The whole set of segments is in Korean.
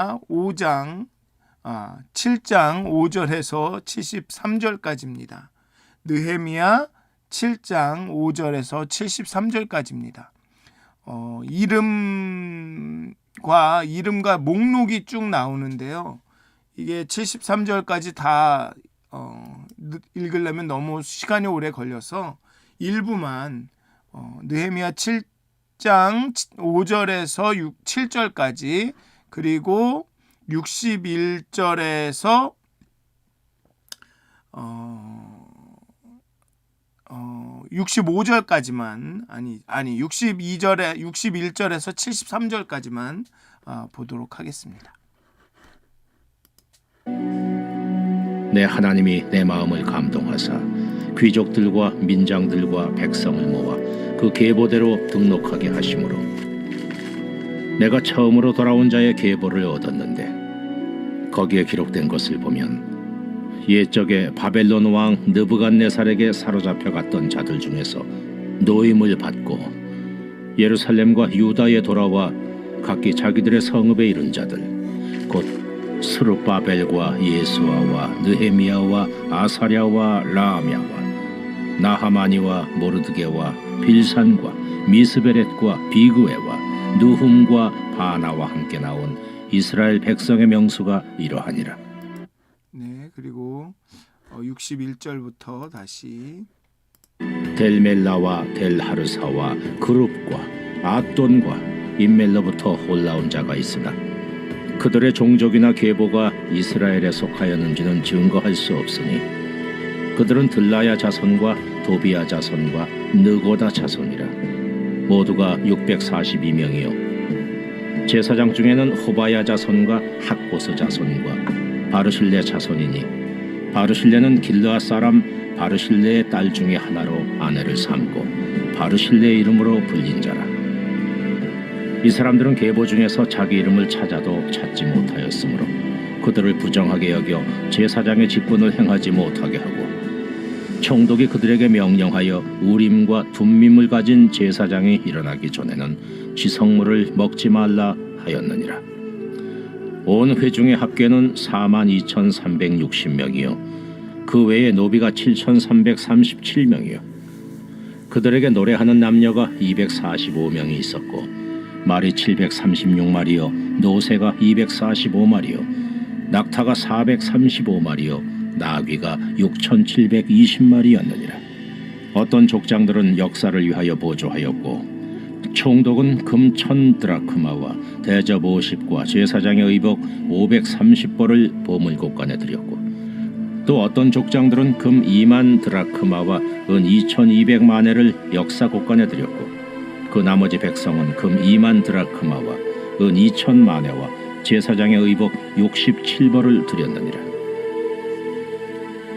5장 7장 5절에서 73절까지입니다. 느헤미야 7장 5절에서 73절까지입니다. 이름과 목록이 쭉 나오는데요. 이게 73절까지 다 읽으려면 너무 시간이 오래 걸려서 일부만 느헤미야 7장 5절에서 7절까지 그리고 61절에서 65절까지만 61절에서 73절까지만 보도록 하겠습니다. 내 하나님이 내 마음을 감동하사 귀족들과 민장들과 백성을 모아 그 계보대로 등록하게 하심으로 내가 처음으로 돌아온 자의 계보를 얻었는데 거기에 기록된 것을 보면 옛적에 바벨론 왕 느부갓네살에게 사로잡혀 갔던 자들 중에서 노임을 받고 예루살렘과 유다에 돌아와 각기 자기들의 성읍에 이른 자들 곧 스룹바벨과 예수아와 느헤미야와 아사랴와 라아мя와 나하마니와 모르드게와 빌산과 미스베렛과 비그웨와 누훔과 바나와 함께 나온 이스라엘 백성의 명수가 이러하니라. 네, 그리고 61절부터 다시 델멜라와 델하르사와 그룹과 아돈과 임멜로부터 올라온 자가 있으나 그들의 종족이나 계보가 이스라엘에 속하였는지는 증거할 수 없으니 그들은 들라야 자손과 도비야 자손과 느고다 자손이라. 모두가 642명이요 제사장 중에는 호바야 자손과 학보스 자손과 바르실레 자손이니 바르실레는 길르앗 사람 바르실레의 딸 중에 하나로 아내를 삼고 바르실레의 이름으로 불린 자라. 이 사람들은 계보 중에서 자기 이름을 찾아도 찾지 못하였으므로 그들을 부정하게 여겨 제사장의 직분을 행하지 못하게 하고 총독이 그들에게 명령하여 우림과 둠밈을 가진 제사장이 일어나기 전에는 지성물을 먹지 말라 하였느니라. 온 회중의 합계는 42,360명이요 그 외에 노비가 7,337명이요 그들에게 노래하는 남녀가 245명이 있었고 말이 736마리요 노새가 245마리요 낙타가 435마리요 나귀가 6,720마리였느니라. 어떤 족장들은 역사를 위하여 보조하였고 총독은 금 1,000드라크마와 대접 50과 제사장의 의복 530벌을 보물곳간에 드렸고 또 어떤 족장들은 금 2만 드라크마와 은 2,200마네를 역사곳간에 드렸고 그 나머지 백성은 금 2만 드라크마와 은 2,000마네와 제사장의 의복 67벌을 드렸느니라.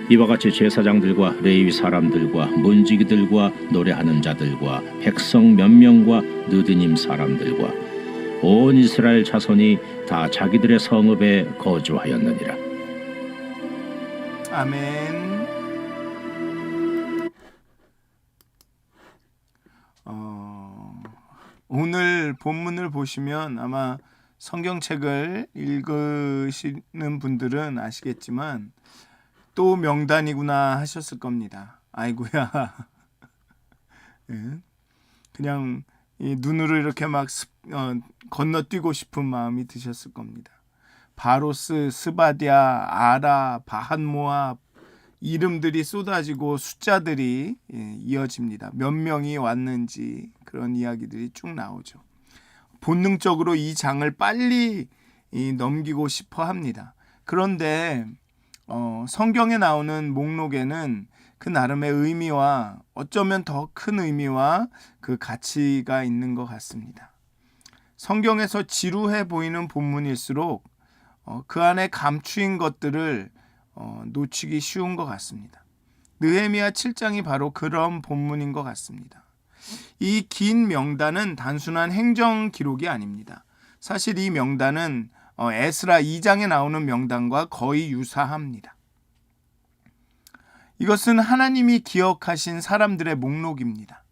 이와 같이 제사장들과 레위 사람들과 문지기들과 노래하는 자들과 백성 몇 명과 느드님 사람들과 온 이스라엘 자손이 다 자기들의 성읍에 거주하였느니라. 아멘. 오늘 본문을 보시면 아마 성경책을 읽으시는 분들은 아시겠지만 또 명단이구나 하셨을 겁니다. 아이고야. 그냥 이 눈으로 이렇게 막 건너뛰고 싶은 마음이 드셨을 겁니다. 바로스, 스바디아, 아라, 바한모압 이름들이 쏟아지고 숫자들이 이어집니다. 몇 명이 왔는지 그런 이야기들이 쭉 나오죠. 본능적으로 이 장을 빨리 넘기고 싶어 합니다. 그런데 성경에 나오는 목록에는 그 나름의 의미와 어쩌면 더 큰 의미와 그 가치가 있는 것 같습니다. 성경에서 지루해 보이는 본문일수록 그 안에 감추인 것들을 놓치기 쉬운 것 같습니다. 느헤미야 7장이 바로 그런 본문인 것 같습니다. 이 긴 명단은 단순한 행정 기록이 아닙니다. 사실 이 명단은 에스라 2장에 나오는 명단과 거의 유사합니다. 이것은 하나님이 기억하신 사람들의 목록입니다.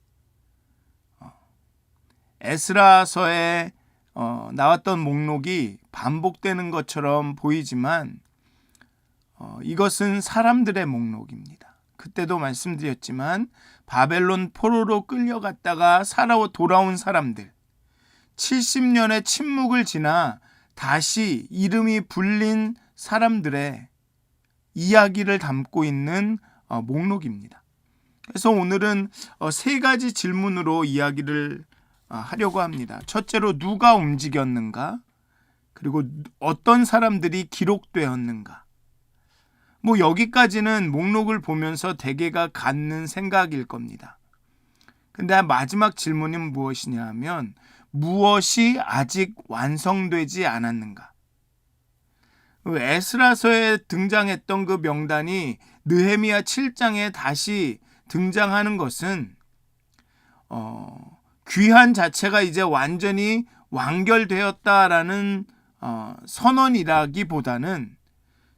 에스라서의 나왔던 목록이 반복되는 것처럼 보이지만 이것은 사람들의 목록입니다. 그때도 말씀드렸지만 바벨론 포로로 끌려갔다가 돌아온 사람들, 70년의 침묵을 지나 다시 이름이 불린 사람들의 이야기를 담고 있는 목록입니다. 그래서 오늘은 세 가지 질문으로 이야기를 하려고 합니다. 첫째로 누가 움직였는가? 그리고 어떤 사람들이 기록되었는가? 여기까지는 목록을 보면서 대개가 갖는 생각일 겁니다. 근데 마지막 질문은 무엇이냐 하면 무엇이 아직 완성되지 않았는가? 에스라서에 등장했던 그 명단이 느헤미야 7장에 다시 등장하는 것은 귀환 자체가 이제 완전히 완결되었다라는 선언이라기보다는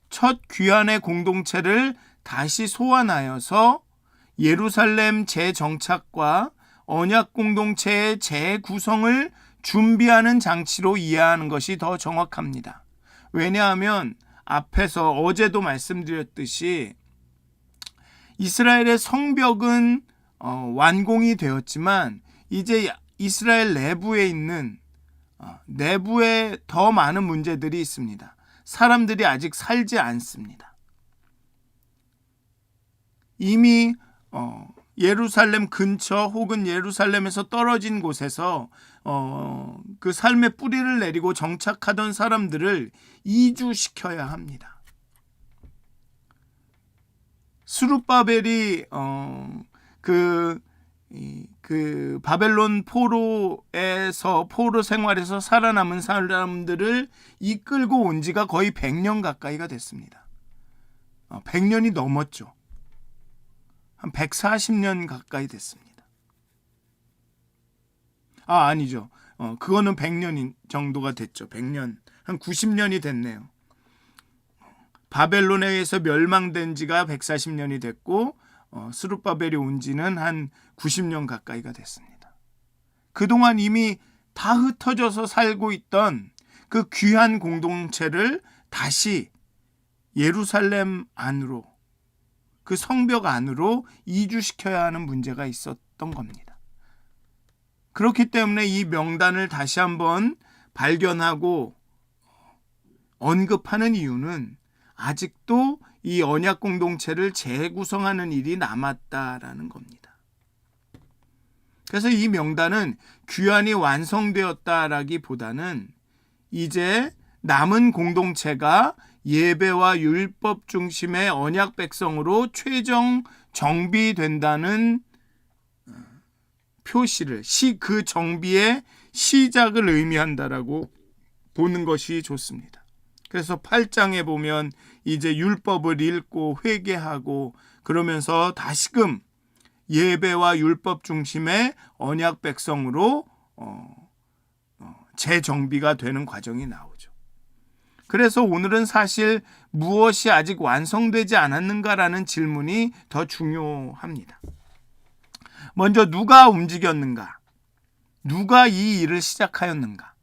첫 귀환의 공동체를 다시 소환하여서 예루살렘 재정착과 언약 공동체의 재구성을 준비하는 장치로 이해하는 것이 더 정확합니다. 왜냐하면 앞에서 어제도 말씀드렸듯이 이스라엘의 성벽은 완공이 되었지만 이제 이스라엘 내부에 있는 내부에 더 많은 문제들이 있습니다. 사람들이 아직 살지 않습니다. 이미 예루살렘 근처 혹은 예루살렘에서 떨어진 곳에서 그 삶의 뿌리를 내리고 정착하던 사람들을 이주시켜야 합니다. 스룹바벨이 그 바벨론 포로에서 포로 생활에서 살아남은 사람들을 이끌고 온 지가 거의 100년 가까이가 됐습니다. 100년이 넘었죠. 한 140년 가까이 됐습니다. 아니죠. 그거는 100년 정도가 됐죠. 100년. 한 90년이 됐네요. 바벨론에 의해서 멸망된 지가 140년이 됐고 스룹바벨이 온 지는 한 90년 가까이가 됐습니다. 그동안 이미 다 흩어져서 살고 있던 그 귀한 공동체를 다시 예루살렘 안으로, 그 성벽 안으로 이주시켜야 하는 문제가 있었던 겁니다. 그렇기 때문에 이 명단을 다시 한번 발견하고 언급하는 이유는 아직도 이 언약 공동체를 재구성하는 일이 남았다라는 겁니다. 그래서 이 명단은 귀환이 완성되었다라기보다는 이제 남은 공동체가 예배와 율법 중심의 언약 백성으로 최종 정비된다는 표시를, 그 정비의 시작을 의미한다라고 보는 것이 좋습니다. 그래서 8장에 보면 이제 율법을 읽고 회개하고 그러면서 다시금 예배와 율법 중심의 언약 백성으로 재정비가 되는 과정이 나오죠. 그래서 오늘은 사실 무엇이 아직 완성되지 않았는가라는 질문이 더 중요합니다. 먼저 누가 움직였는가? 누가 이 일을 시작하였는가?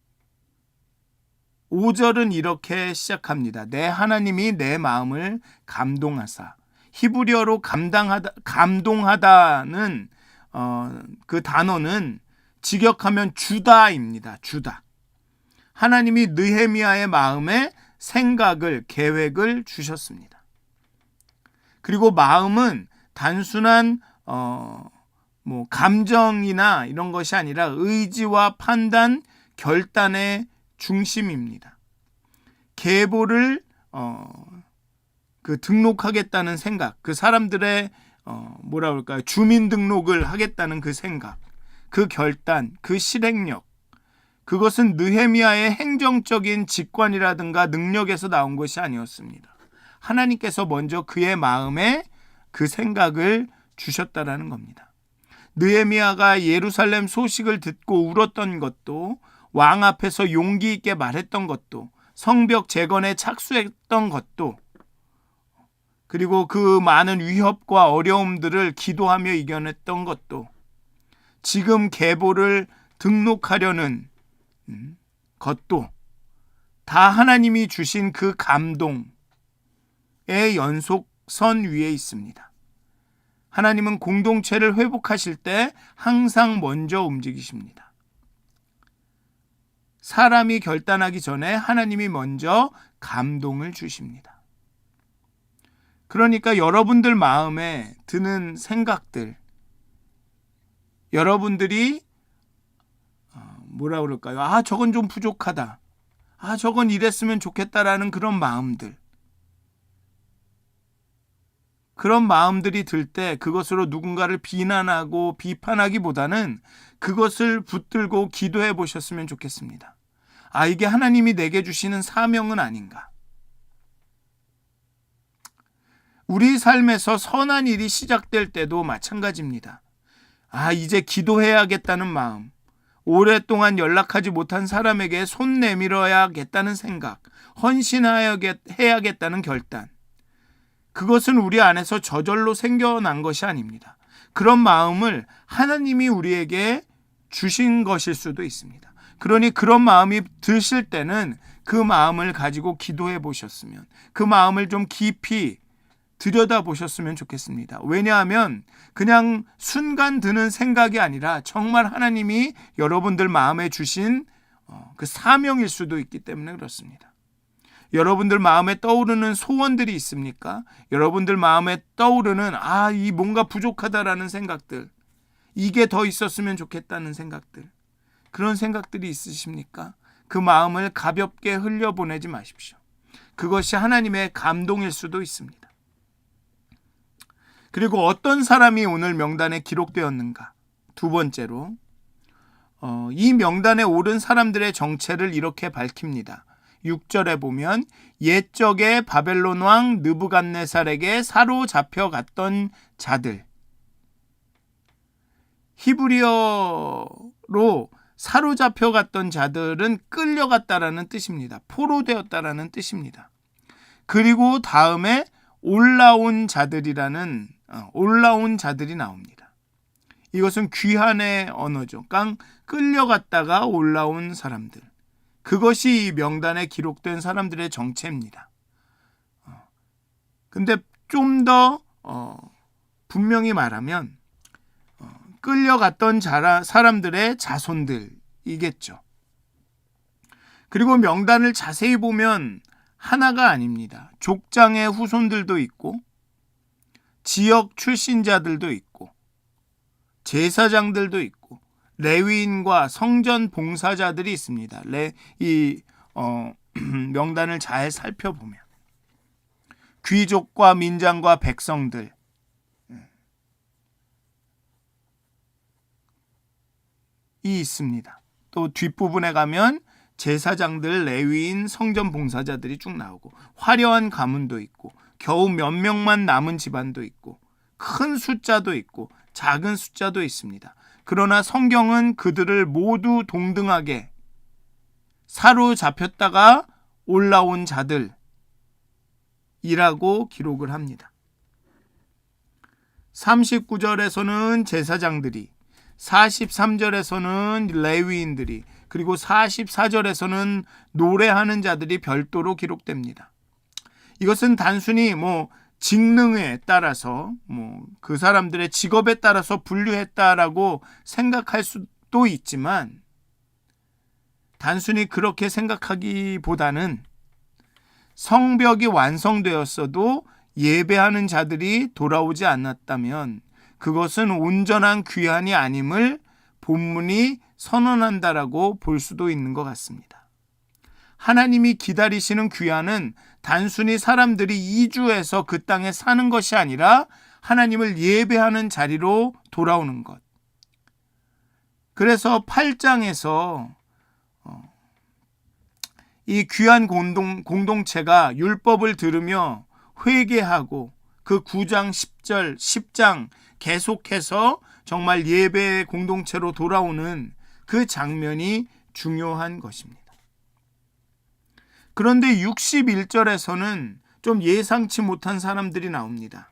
5절은 이렇게 시작합니다. 내 하나님이 내 마음을 감동하사. 히브리어로 감동하다는 그 단어는 직역하면 주다입니다. 주다. 하나님이 느헤미야의 마음에 생각을, 계획을 주셨습니다. 그리고 마음은 단순한 감정이나 이런 것이 아니라 의지와 판단, 결단의 중심입니다. 계보를 등록하겠다는 생각, 그 사람들의 주민등록을 하겠다는 그 생각, 그 결단, 그 실행력, 그것은 느헤미야의 행정적인 직관이라든가 능력에서 나온 것이 아니었습니다. 하나님께서 먼저 그의 마음에 그 생각을 주셨다라는 겁니다. 느헤미야가 예루살렘 소식을 듣고 울었던 것도, 왕 앞에서 용기 있게 말했던 것도, 성벽 재건에 착수했던 것도, 그리고 그 많은 위협과 어려움들을 기도하며 이겨냈던 것도, 지금 계보를 등록하려는 것도 다 하나님이 주신 그 감동의 연속선 위에 있습니다. 하나님은 공동체를 회복하실 때 항상 먼저 움직이십니다. 사람이 결단하기 전에 하나님이 먼저 감동을 주십니다. 그러니까 여러분들 마음에 드는 생각들, 여러분들이 뭐라 그럴까요? 저건 좀 부족하다. 저건 이랬으면 좋겠다라는 그런 마음들. 그런 마음들이 들 때 그것으로 누군가를 비난하고 비판하기보다는 그것을 붙들고 기도해 보셨으면 좋겠습니다. 이게 하나님이 내게 주시는 사명은 아닌가? 우리 삶에서 선한 일이 시작될 때도 마찬가지입니다. 이제 기도해야겠다는 마음, 오랫동안 연락하지 못한 사람에게 손 내밀어야겠다는 생각, 헌신해야겠다는 결단, 그것은 우리 안에서 저절로 생겨난 것이 아닙니다. 그런 마음을 하나님이 우리에게 주신 것일 수도 있습니다. 그러니 그런 마음이 드실 때는 그 마음을 가지고 기도해 보셨으면, 그 마음을 좀 깊이 들여다 보셨으면 좋겠습니다. 왜냐하면 그냥 순간 드는 생각이 아니라 정말 하나님이 여러분들 마음에 주신 그 사명일 수도 있기 때문에 그렇습니다. 여러분들 마음에 떠오르는 소원들이 있습니까? 여러분들 마음에 떠오르는 이 뭔가 부족하다라는 생각들, 이게 더 있었으면 좋겠다는 생각들, 그런 생각들이 있으십니까? 그 마음을 가볍게 흘려보내지 마십시오. 그것이 하나님의 감동일 수도 있습니다. 그리고 어떤 사람이 오늘 명단에 기록되었는가? 두 번째로 이 명단에 오른 사람들의 정체를 이렇게 밝힙니다. 6절에 보면 옛적에 바벨론 왕 느부갓네살에게 사로잡혀 갔던 자들, 히브리어로 사로잡혀 갔던 자들은 끌려갔다라는 뜻입니다. 포로되었다라는 뜻입니다. 그리고 다음에 올라온 자들이 나옵니다. 이것은 귀한의 언어죠. 끌려갔다가 올라온 사람들. 그것이 이 명단에 기록된 사람들의 정체입니다. 근데 좀 더 분명히 말하면 끌려갔던 사람들의 자손들이겠죠. 그리고 명단을 자세히 보면 하나가 아닙니다. 족장의 후손들도 있고 지역 출신자들도 있고 제사장들도 있고 레위인과 성전 봉사자들이 있습니다. 명단을 잘 살펴보면 귀족과 민장과 백성들, 이 있습니다. 또 뒷부분에 가면 제사장들, 레위인, 성전 봉사자들이 쭉 나오고 화려한 가문도 있고 겨우 몇 명만 남은 집안도 있고 큰 숫자도 있고 작은 숫자도 있습니다. 그러나 성경은 그들을 모두 동등하게 사로잡혔다가 올라온 자들이라고 기록을 합니다. 39절에서는 제사장들이, 43절에서는 레위인들이, 그리고 44절에서는 노래하는 자들이 별도로 기록됩니다. 이것은 단순히 직능에 따라서 그 사람들의 직업에 따라서 분류했다라고 생각할 수도 있지만 단순히 그렇게 생각하기보다는 성벽이 완성되었어도 예배하는 자들이 돌아오지 않았다면 그것은 온전한 귀환이 아님을 본문이 선언한다라고 볼 수도 있는 것 같습니다. 하나님이 기다리시는 귀환은 단순히 사람들이 이주해서 그 땅에 사는 것이 아니라 하나님을 예배하는 자리로 돌아오는 것. 그래서 8장에서 이 귀한 공동체가 율법을 들으며 회개하고 그 9장 10절 10장 계속해서 정말 예배의 공동체로 돌아오는 그 장면이 중요한 것입니다. 그런데 61절에서는 좀 예상치 못한 사람들이 나옵니다.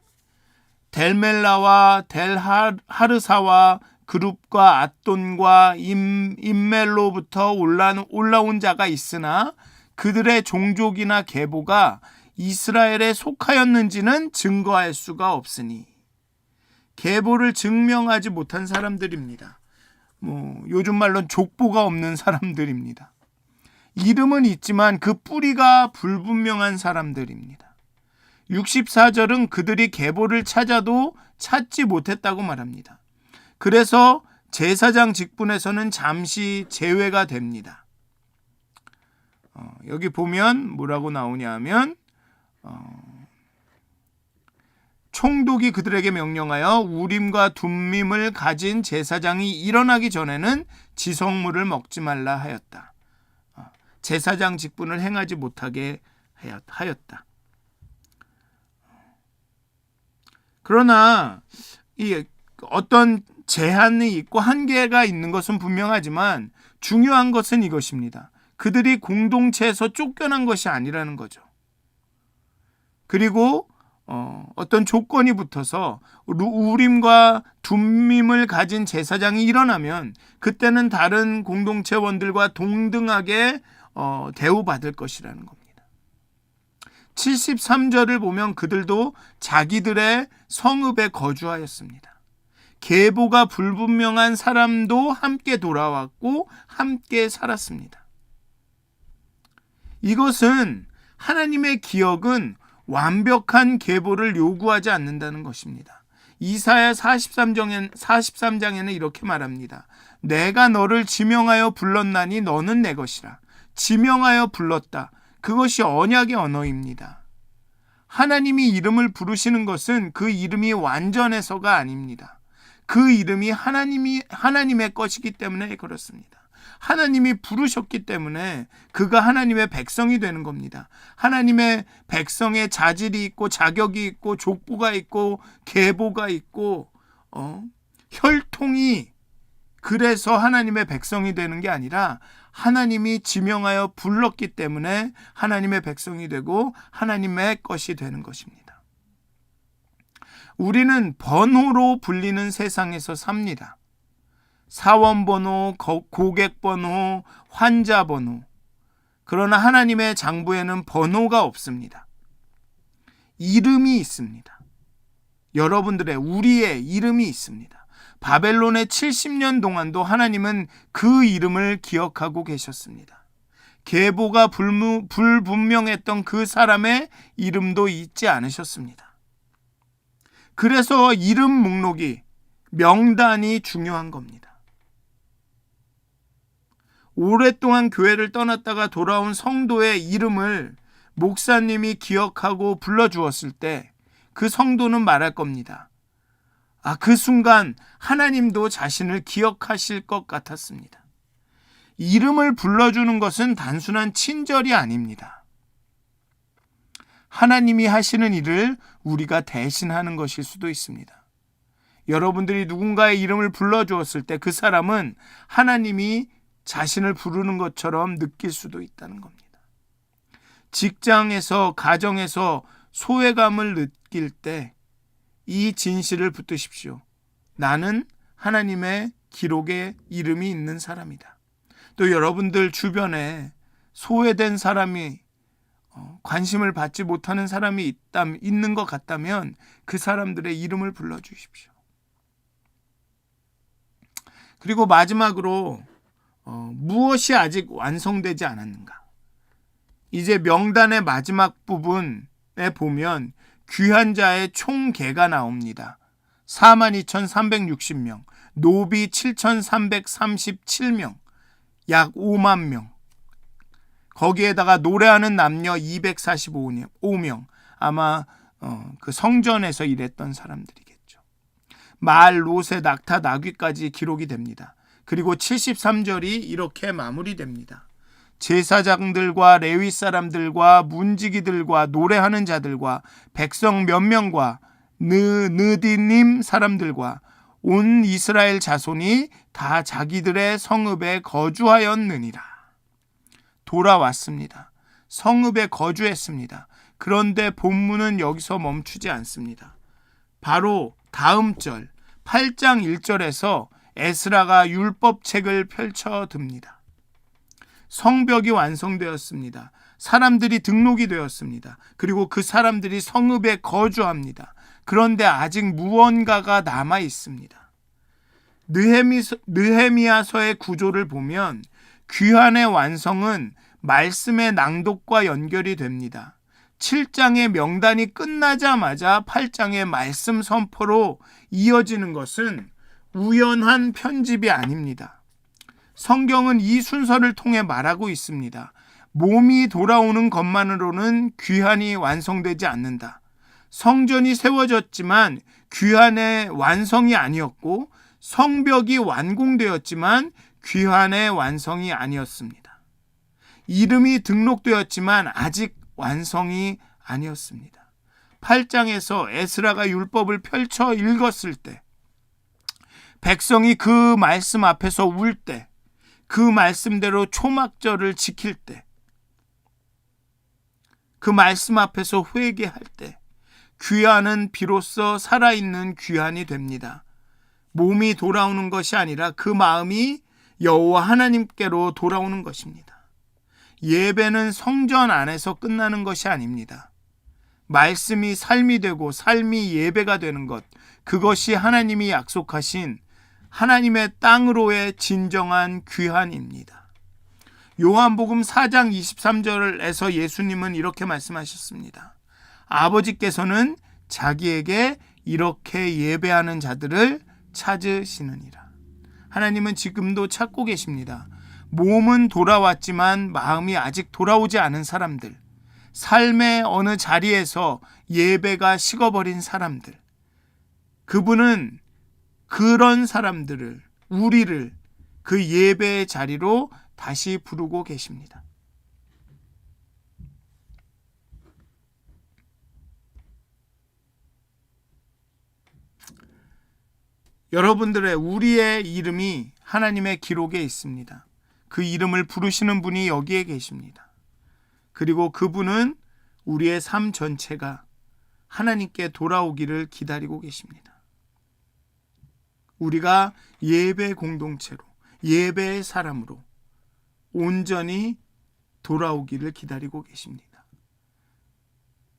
델멜라와 델하르사와 그룹과 앗돈과 임멜로부터 올라온 자가 있으나 그들의 종족이나 계보가 이스라엘에 속하였는지는 증거할 수가 없으니. 계보를 증명하지 못한 사람들입니다. 요즘 말로는 족보가 없는 사람들입니다. 이름은 있지만 그 뿌리가 불분명한 사람들입니다. 64절은 그들이 계보를 찾아도 찾지 못했다고 말합니다. 그래서 제사장 직분에서는 잠시 제외가 됩니다. 여기 보면 뭐라고 나오냐 하면 총독이 그들에게 명령하여 우림과 둠밈을 가진 제사장이 일어나기 전에는 지성물을 먹지 말라 하였다. 제사장 직분을 행하지 못하게 하였다. 그러나 이 어떤 제한이 있고 한계가 있는 것은 분명하지만 중요한 것은 이것입니다. 그들이 공동체에서 쫓겨난 것이 아니라는 거죠. 그리고 어떤 조건이 붙어서 우림과 둠밈을 가진 제사장이 일어나면 그때는 다른 공동체원들과 동등하게 대우받을 것이라는 겁니다. 73절을 보면 그들도 자기들의 성읍에 거주하였습니다. 계보가 불분명한 사람도 함께 돌아왔고 함께 살았습니다. 이것은 하나님의 기억은 완벽한 계보를 요구하지 않는다는 것입니다. 이사야 43장에는 이렇게 말합니다. 내가 너를 지명하여 불렀나니 너는 내 것이라. 지명하여 불렀다. 그것이 언약의 언어입니다. 하나님이 이름을 부르시는 것은 그 이름이 완전해서가 아닙니다. 그 이름이 하나님의 것이기 때문에 그렇습니다. 하나님이 부르셨기 때문에 그가 하나님의 백성이 되는 겁니다. 하나님의 백성의 자질이 있고 자격이 있고 족보가 있고 계보가 있고 혈통이 그래서 하나님의 백성이 되는 게 아니라 하나님이 지명하여 불렀기 때문에 하나님의 백성이 되고 하나님의 것이 되는 것입니다. 우리는 번호로 불리는 세상에서 삽니다. 사원번호, 고객번호, 환자번호. 그러나 하나님의 장부에는 번호가 없습니다. 이름이 있습니다. 우리의 이름이 있습니다. 바벨론의 70년 동안도 하나님은 그 이름을 기억하고 계셨습니다. 계보가 불분명했던 그 사람의 이름도 잊지 않으셨습니다. 그래서 이름 목록이, 명단이 중요한 겁니다. 오랫동안 교회를 떠났다가 돌아온 성도의 이름을 목사님이 기억하고 불러주었을 때 그 성도는 말할 겁니다. 그 순간 하나님도 자신을 기억하실 것 같았습니다. 이름을 불러주는 것은 단순한 친절이 아닙니다. 하나님이 하시는 일을 우리가 대신하는 것일 수도 있습니다. 여러분들이 누군가의 이름을 불러주었을 때 그 사람은 하나님이 자신을 부르는 것처럼 느낄 수도 있다는 겁니다. 직장에서, 가정에서 소외감을 느낄 때 이 진실을 붙드십시오. 나는 하나님의 기록에 이름이 있는 사람이다. 또 여러분들 주변에 소외된 사람이 관심을 받지 못하는 사람이 있는 것 같다면 그 사람들의 이름을 불러주십시오. 그리고 마지막으로 무엇이 아직 완성되지 않았는가? 이제 명단의 마지막 부분에 보면 귀한 자의 총계가 나옵니다. 42,360명, 노비 7,337명, 약 5만 명. 거기에다가 노래하는 남녀 245명, 아마 그 성전에서 일했던 사람들이겠죠. 말, 롯의 낙타, 나귀까지 기록이 됩니다. 그리고 73절이 이렇게 마무리됩니다. 제사장들과 레위 사람들과 문지기들과 노래하는 자들과 백성 몇 명과 느디님 사람들과 온 이스라엘 자손이 다 자기들의 성읍에 거주하였느니라. 돌아왔습니다. 성읍에 거주했습니다. 그런데 본문은 여기서 멈추지 않습니다. 바로 다음 절 8장 1절에서 에스라가 율법책을 펼쳐듭니다. 성벽이 완성되었습니다. 사람들이 등록이 되었습니다. 그리고 그 사람들이 성읍에 거주합니다. 그런데 아직 무언가가 남아 있습니다. 느헤미야서의 구조를 보면 귀환의 완성은 말씀의 낭독과 연결이 됩니다. 7장의 명단이 끝나자마자 8장의 말씀 선포로 이어지는 것은 우연한 편집이 아닙니다. 성경은 이 순서를 통해 말하고 있습니다. 몸이 돌아오는 것만으로는 귀환이 완성되지 않는다. 성전이 세워졌지만 귀환의 완성이 아니었고, 성벽이 완공되었지만 귀환의 완성이 아니었습니다. 이름이 등록되었지만 아직 완성이 아니었습니다. 8장에서 에스라가 율법을 펼쳐 읽었을 때, 백성이 그 말씀 앞에서 울 때, 그 말씀대로 초막절을 지킬 때, 그 말씀 앞에서 회개할 때, 귀환은 비로소 살아있는 귀환이 됩니다. 몸이 돌아오는 것이 아니라 그 마음이 여호와 하나님께로 돌아오는 것입니다. 예배는 성전 안에서 끝나는 것이 아닙니다. 말씀이 삶이 되고 삶이 예배가 되는 것, 그것이 하나님이 약속하신 하나님의 땅으로의 진정한 귀환입니다. 요한복음 4장 23절에서 예수님은 이렇게 말씀하셨습니다. 아버지께서는 자기에게 이렇게 예배하는 자들을 찾으시느니라. 하나님은 지금도 찾고 계십니다. 몸은 돌아왔지만 마음이 아직 돌아오지 않은 사람들, 삶의 어느 자리에서 예배가 식어버린 사람들, 그분은 그런 사람들을, 우리를 그 예배의 자리로 다시 부르고 계십니다. 여러분들의, 우리의 이름이 하나님의 기록에 있습니다. 그 이름을 부르시는 분이 여기에 계십니다. 그리고 그분은 우리의 삶 전체가 하나님께 돌아오기를 기다리고 계십니다. 우리가 예배 공동체로, 예배의 사람으로 온전히 돌아오기를 기다리고 계십니다.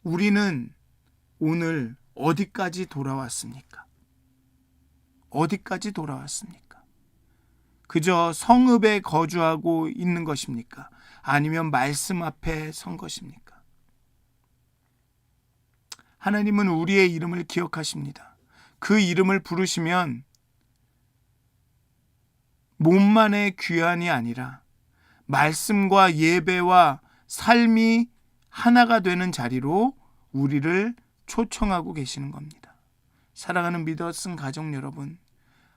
우리는 오늘 어디까지 돌아왔습니까? 어디까지 돌아왔습니까? 그저 성읍에 거주하고 있는 것입니까? 아니면 말씀 앞에 선 것입니까? 하나님은 우리의 이름을 기억하십니다. 그 이름을 부르시면 몸만의 귀환이 아니라 말씀과 예배와 삶이 하나가 되는 자리로 우리를 초청하고 계시는 겁니다. 사랑하는 믿었은 가족 여러분,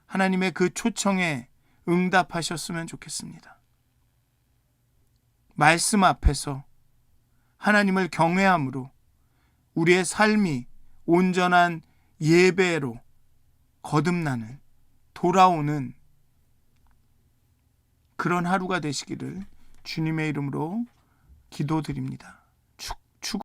하나님의 그 초청에 응답하셨으면 좋겠습니다. 말씀 앞에서 하나님을 경외함으로 우리의 삶이 온전한 예배로 거듭나는, 돌아오는 그런 하루가 되시기를 주님의 이름으로 기도드립니다.